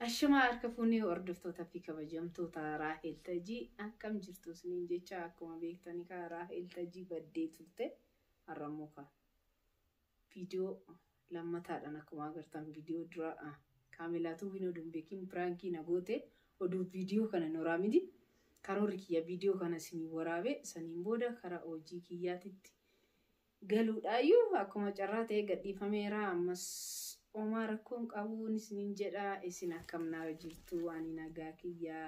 Ashama harka fuunee hordoftoota fi kabajamtoota Raahel Tajii akkam jirtu isiniin jecha akkuma beektanii ka Raahel Tajii baddee turte har'ammoo ka viidiyoo lammataadhaan akkuma agartan viidiyoo dura kaamelaatu winoo dumbeekin pirankii nagoote oduu viidiyoo kana noraa miti karoorri kiyya viidiyoo kana isinii waraabe saniin booda karaa hojii kiyyaatitti galuudhaayyuu akkuma carraa ta'e gadhiifameera ammas Omar kun qabuun isiniin jedha isin akkamnaa jirtu ani nagaa kiyya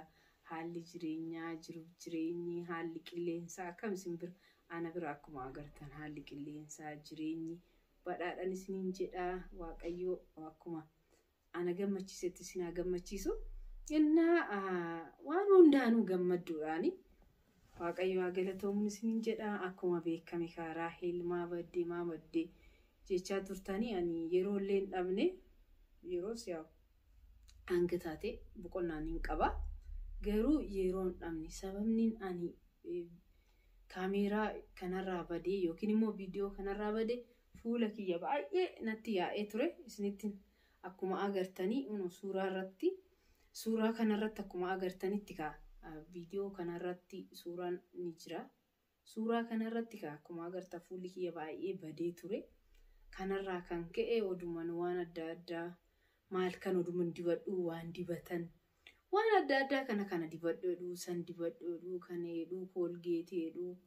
haalli jireenyaa jiruuf jireenyi haalli qilleensaa akkam isin bira ana bira akkuma agartan haalli qilleensaa jireenyi badhaadhaan isiniin jedha waaqayyo akkuma ana gammachiisetti isin gammachiisu innaa waan hundaanuu gammadduudhaani waaqayyo galatoomuu isiniin jedha akkuma beekame karaa Raahel maabadde jecha turtanii ani yeroo leen dhabne yeroo siyaa angataate boqonnaan hin qaba garuu yeroon dhabne sababni ani kaameeraa kanarraa badee yookiin immoo viidiyoo kanarraa badee fuula kiyya baay'ee natti yaa'ee ture isinitti akkuma agartanii suuraa kanarratti akkuma agartanitti ka viidiyoo kanarratti suuraan ni jira suuraa kanarratti ka akkuma agarta fuulli kiyya baay'ee badee ture kanarraa kan ka'e oduman waan adda addaa maal kan oduman dibadhu waan dibatan waan adda addaa kana dibadhu san dibadhu kan jedhu koolgeetii jedhu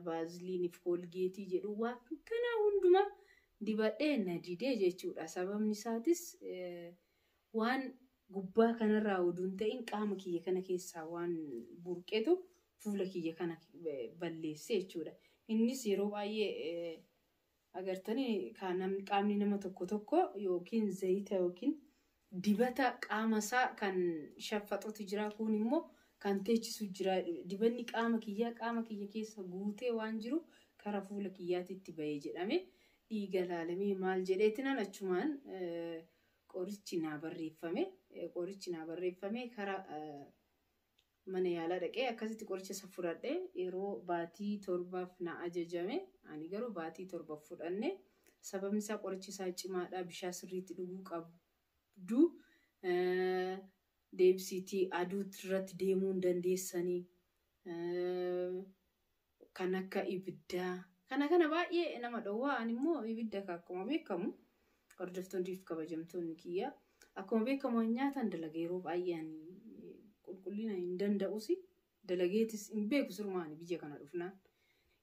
vaaziliin fi koolgeetii jedhu waan kana hunduma dibadhee na didee jechuudha sababni isaatis waan gubbaa kanarraa oduun ta'in qaama kiyya kana keessaa waan burqeetu fuula kiyya kana balleesse jechuudha innis yeroo baay'ee agartanii qaamni nama tokko yookiin zayita yookiin dibata qaamasaa kan shaffaxotu jira kun immoo kan teechisu jira dibanni qaama kiyya keessa guutee waan jiru kara fuula kiyyaatitti bahee jedhame dhiiga laalamee maal jedheetinan achumaan qorichi naa barreeffame kara mana yaalaa dhaqee akkasitti qoricha isa fudhadhee yeroo baatii 7 na ajajame ani garuu baatii 7 fudhanne sababni isaa qorichi isaa cimaadha bishaan sirriitti dhuguu qabdu deebsitii aduu irratti deemuu hin dandeessanii kan akka ibiddaa kana baay'ee nama dhowwaa ani immoo ibidda akkuma beekamu hordoftoonni fi kabajamtoonni kiyya akkuma beekamu nyaatan dalaga yeroo baay'ee ani qulqullina hin danda'usi dalageetis hin beeku surmaani biyya kana dhufnaan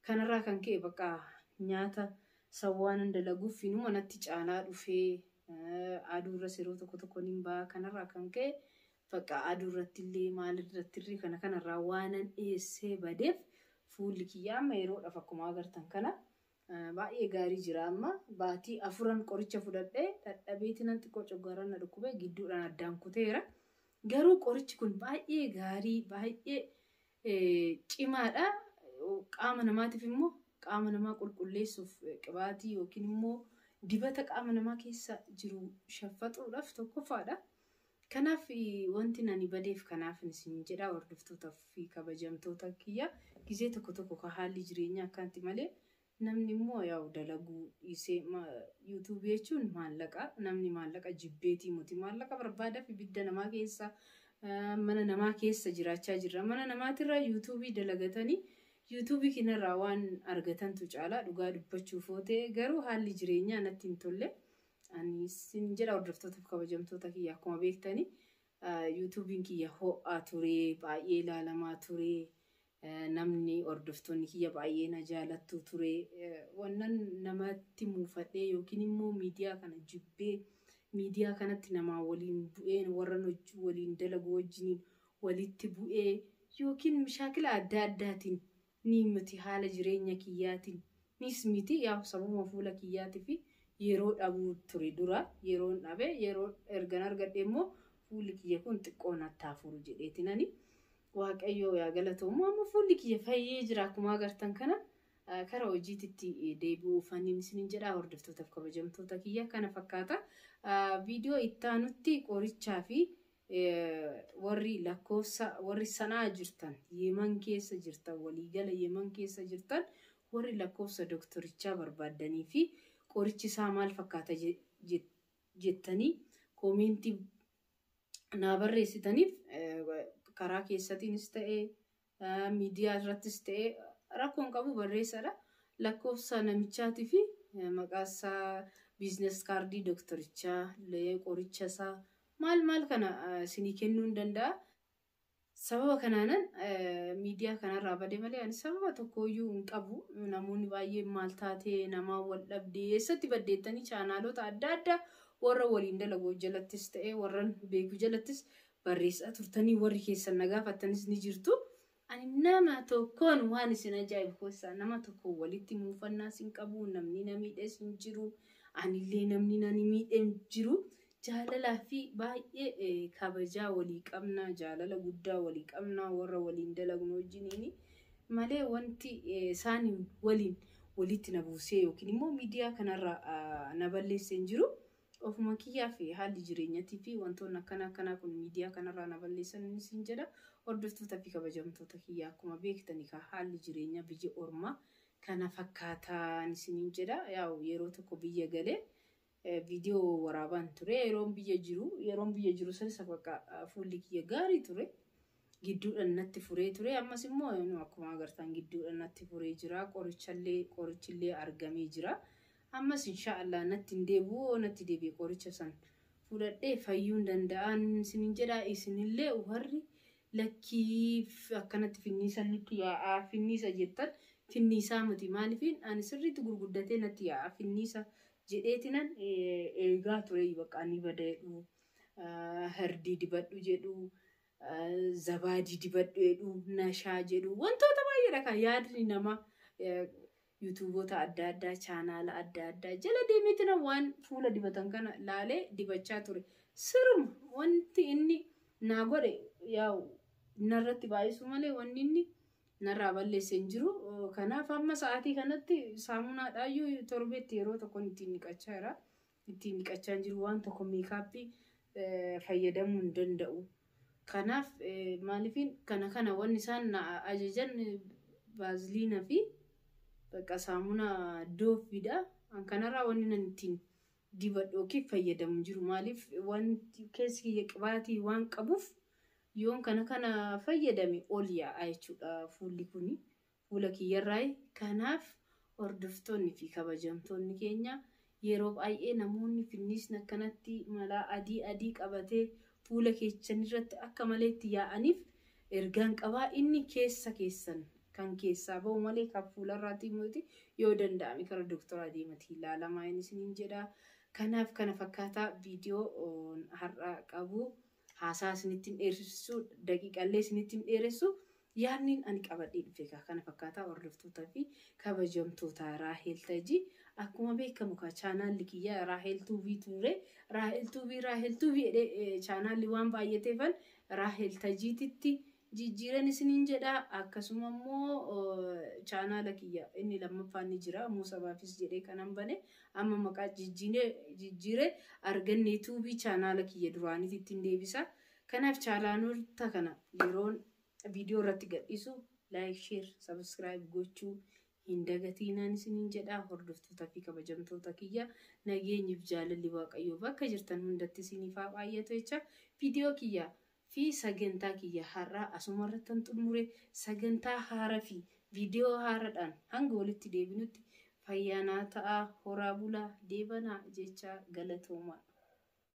kanarraa kan ka'e bakka nyaata sawwaan dalaguuf inuma natti caalaa dhufee aduurra yeroo tokko nin baa kanarraa kan ka'e bakka aduurratti illee maalirratti kanarraa waanan dhiyeessee badeef fuulli kiyyaa amma yeroodhaaf akkuma agartan kana baay'ee gaarii jira amma baatii 4 qoricha fudhadhee dadhabeetinan xiqqoo coggaaraan na dhukkubee gidduudhaan addaan kuteera garuu qorichi kun baay'ee gaarii baay'ee cimaadha qaama namaatiif immoo qaama namaa qulqulleessuuf qibaatii yookiin immoo dibata qaama namaa keessa jiru shaffaxuudhaaf tokkoffaadha kanaaf wanti nani badeef kanaaf isin jedha hordoftoota fi kabajamtoota kiyya gizee tokko ka haalli jireenyaa akkanti malee namni immoo yaa'u dalaguu isee YouTube jechuun maallaqa namni maallaqa jibbeetii muti maallaqa barbaada fi bidda namaa keessa mana namaa keessa jiraachaa jirra mana namaatirraa YouTube dalagatanii YouTube kinarraa waan argatantu caalaa dhugaa dubbachuuf ta'e garuu haalli jireenyaa natti hin tolle ani isin jedha hordoftoota fi kabajamtoota kiyya akkuma beektanii YouTubein kiyya ho'aa ture baay'ee ilaalamaa ture namni hordoftoonni kiyya baay'ee na jaalattu ture wannan namatti muufadhee yookiin immoo miidiyaa kana jibbee miidiyaa kanatti namaa waliin bu'ee warra waliin dalagu wajjiniin walitti bu'ee yookiin mishaakila adda addaatiin ni miti haala jireenya kiyyaatiin nis miti yaa sabuma fuula kiyyaatii fi yeroo dhabuu ture dura yeroon dhabe yeroo ergan argadhe immoo fuulli kiyya kun xiqqoo nattaafuru jedheetinani waaqayyo yaa galatoomu amma fuulli kiyya fayyee jira akkuma agartan kana karaa hojiititti deebi'uu faniin isiniin jedha hordoftoota fi kabajamtoota kiyya kana fakkaata viidiyoo ittaanutti qorichaa fi warri sanaa jirtan yeman keessa jirtan waliigala yeman keessa jirtan warri lakkoofsa doktorichaa barbaadanii fi qorichi isaa maal fakkaata jettanii koomentii naa barreessitaniif karaa keessatiinis ta'ee miidiyaa irrattis ta'ee rakkoon qabu barreessadha. Lakkoofsa namichaatii fi maqaasaa biizines kaardii dooktorichaa qoricha isaa maal kana isinii kennuu hin danda'a. Sababa kanaanan miidiyaa kanarraa bade malee ani sababa tokkoyyuu hin qabu. Namoonni baay'een maal taatee namaa wal dhabdee eessatti baddeettanii chaanaalota adda addaa warra waliin dalagoo jalattis ta'ee warra beeku jalattis barreessaa turtanii warri keessan na gaafattanis ni jirtu. Ani nama tokkoon waan isin ajaa'ibu keessaa nama tokko walitti muufannaa sin qabu. Namni na miidhes hin jiru. Anillee namni na miidhe hin jiru. Jaalalaa fi baay'ee kabajaa walii qabna. Jaalala guddaa walii qabna warra waliin dalagnu wajjiniini. Malee wanti isaanii walitti na buusee yookiin immoo miidiyaa kanarraa na balleessee hin jiru. Ofuma kiyyaa fi haalli jireenyatii fi wantoonni akkanaa kun miidiyaa kanarraa na balleessan isin jedha. Hordoftoota fi kabajamtoota kiyyaa akkuma beektanii haalli jireenyaa biyya ormaa kana fakkaataan isin jedha. Yeroo tokko biyya galee viidiyoo waraabaan ture. Yeroon biyya jiru sanis bakka fuulli kiyya gaarii ture. Gidduudhaan natti furee ture. Ammas immoo akkuma agartan gidduudhaan natti furee jira. Qorichillee argamee jira. Ammas inshaallah natti deebi'ee qoricha san fudhadhee fayyuu danda'an isin jedha. Isinillee warri lakkii akkanatti finniisa nutti yaa'aa finniisa jettan finniisaa miti maaliifin ani sirriitti gurguddatee natti yaa'aa finniisa jedheetinan eegaa ture. Bakka ni badadhu hardii dibadhu jedhu zabaadii dibadhu jedhu nashaa jedhu wantoota baay'eedha kan yaadni nama yuutuuboota adda addaa chaanaala adda addaa jala deemeetina waan fuula dibatan kana laalee dibachaa ture. Siruma wanti inni naa godhe narratti baay'isu malee wanni inni narraa balleessee hin jiru. Kanaaf amma sa'aatii kanatti saamunaadhaayyuu torbeetti yeroo tokkoon ittiin niqachaa jira. Ittiin niqachaa hin jiru waan tokko meekaappii fayyadamuu hin danda'u. Kanaaf maaliifin kana wanni isaan ajajan baaziliinaa fi bakka saamunaa doofiidha. Kanarraa wanni nan ittiin dibadhu yookiin fayyadamu jiru. Maaliif wanti keessi kiyya qibaatii waan qabuuf yoon kana fayyadame ol yaa'a jechuudha fuulli kuni fuula kiyyarraa. Kanaaf hordoftoonni fi kabajamtoonni keenya yeroo baay'ee namoonni finniisni akkanatti malaa adii qabatee fuula keessan irratti akka maleetti yaa'aniif ergaan qabaa. Inni keessan kan keessaa ba'u malee kan fuularraatti miti yoo danda'ame kara doktora deematii ilaalamaa isiniin jedha. Kanaaf kana fakkaataa viidiyoo har'a qabu. Haasaa isinittiin dheeressu daqiiqallee isinittiin dheeressu yaadniin ani qabadhee dhufe kana fakkaataa hordoftootaa fi kabajamtoota Raahel Tajii. Akkuma beekamu chaanaalli kiyya Raahel Tuubii ture. Raahel Tuubii jedhee chaanaalli waan baay'ateefan Raahel Tajiititti jijjiiran isiniin jedha. Akkasuma immoo chaanaala kiyya inni lammaffaan ni jira. Muusabaafis jedhee kanan bane amma maqaa jijjiire arganne Tuubii chaanaala kiyya duraaniitti deebisa. Kanaaf chaanaaloota kana yeroon viidiyoo irratti gadhiisu like, share, subscribe gochuu hin dagatinaan isiniin jedha. Hordoftoota fi kabajamtoota kiyya nageenyiif jaalalli Waaqayyoo bakka jirtan hundatti isiniif haa baay'atu jecha viidiyoo kiyya fi sagantaa kiyya har'aa asumarratti xumure. Sagantaa haaraa fi viidiyoo haaraadhaan hanga walitti deebinutti fayyaanaa ta'aa horaa bulaa deebanaa jecha galatooma.